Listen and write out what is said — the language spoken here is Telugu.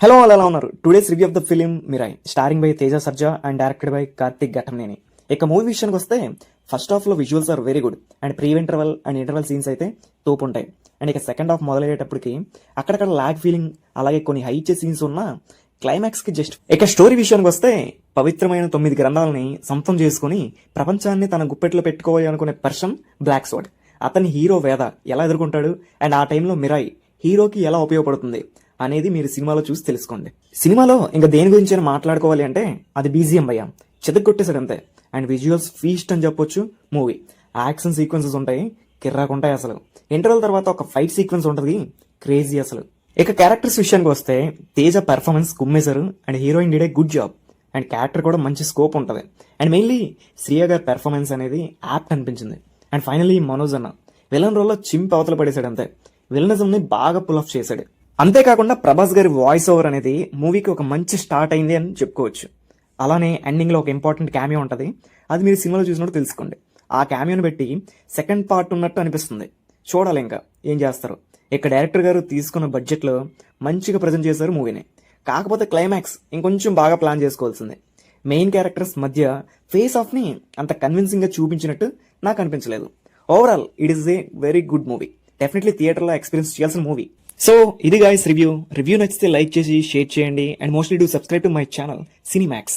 హలో వాళ్ళు ఎలా ఉన్నారు? Today's review of the film Mirai, starring by Teja Sarja and directed by Karthik Ghattamaneni. ఇక మూవీ విషయానికి వస్తే ఫస్ట్ హాఫ్ లో visuals are very good and pre interval and interval scenes అయితే తోపు ఉంటాయి. అండ్ ఇక సెకండ్ హాఫ్ మొదలయ్యేటప్పటికి అక్కడక్కడ లాగ్ ఫీలింగ్, అలాగే కొన్ని హై ఇచ్చే సీన్స్ ఉన్న క్లైమాక్స్ కి జస్ట్. ఇక స్టోరీ విషయానికి వస్తే పవిత్రమైన 9 గ్రంథాలని సొంతం చేసుకుని ప్రపంచాన్ని తన గుప్పెట్లో పెట్టుకోవాలి అనుకునే పర్సన్ బ్లాక్ స్వార్డ్. అతని హీరో వేద ఎలా ఎదుర్కొంటాడు అండ్ ఆ టైంలో మిరాయ్ హీరోకి ఎలా ఉపయోగపడుతుంది అనేది మీరు సినిమాలో చూసి తెలుసుకోండి. సినిమాలో ఇంకా దేని గురించి మాట్లాడుకోవాలి అంటే అది బీజిఎం భయ్య చెదగొట్టేసాడు అంతే. అండ్ విజువల్స్ ఫీస్ట్ అని చెప్పొచ్చు. మూవీ యాక్షన్ సీక్వెన్సెస్ ఉంటాయి, కిర్రాకుంటాయి అసలు. ఇంటర్వల్ తర్వాత ఒక ఫైట్ సీక్వెన్స్ ఉంటుంది, క్రేజీ అసలు. ఇక క్యారెక్టర్స్ విషయానికి వస్తే తేజ పెర్ఫార్మెన్స్ కుమ్మేశారు and heroine did a good job. And character కూడా మంచి స్కోప్ ఉంటుంది. అండ్ మెయిన్లీ శ్రీయ గారి పెర్ఫార్మెన్స్ అనేది యాప్ట్ అనిపించింది. అండ్ ఫైనలీ మనోజ్ అన్న విలన్ రోల్లో చింప్ అవతల పడేశాడు అంతే. విలనిజం ని బాగా పుల్ ఆఫ్ చేశాడు. అంతేకాకుండా ప్రభాస్ గారి వాయిస్ ఓవర్ అనేది మూవీకి ఒక మంచి స్టార్ట్ అయింది అని చెప్పుకోవచ్చు. అలానే ఎండింగ్ లో ఒక ఇంపార్టెంట్ క్యామియో ఉంటుంది, అది మీరు సినిమాలో చూసినట్టు తెలుసుకోండి. ఆ క్యామియోని పెట్టి సెకండ్ పార్ట్ ఉన్నట్టు అనిపిస్తుంది. చూడాలి ఇంకా ఏం చేస్తారు. ఇక డైరెక్టర్ గారు తీసుకున్న బడ్జెట్ లో మంచిగా ప్రజెంట్ చేశారు మూవీని. కాకపోతే క్లైమాక్స్ ఇంకొంచెం బాగా ప్లాన్ చేసుకోవాల్సింది. మెయిన్ క్యారెక్టర్స్ మధ్య ఫేస్ ఆఫ్ ని అంత కన్విన్సింగ్ గా చూపించినట్టు నాకు అనిపించలేదు. Overall it is a very good movie. Definitely theatre లో ఎక్స్పీరియన్స్ చేయాల్సిన మూవీ. సో ఇది గైస్ రివ్యూ నచ్చితే లైక్ చేసి షేర్ చేయండి and mostly do subscribe to my channel Cinemax.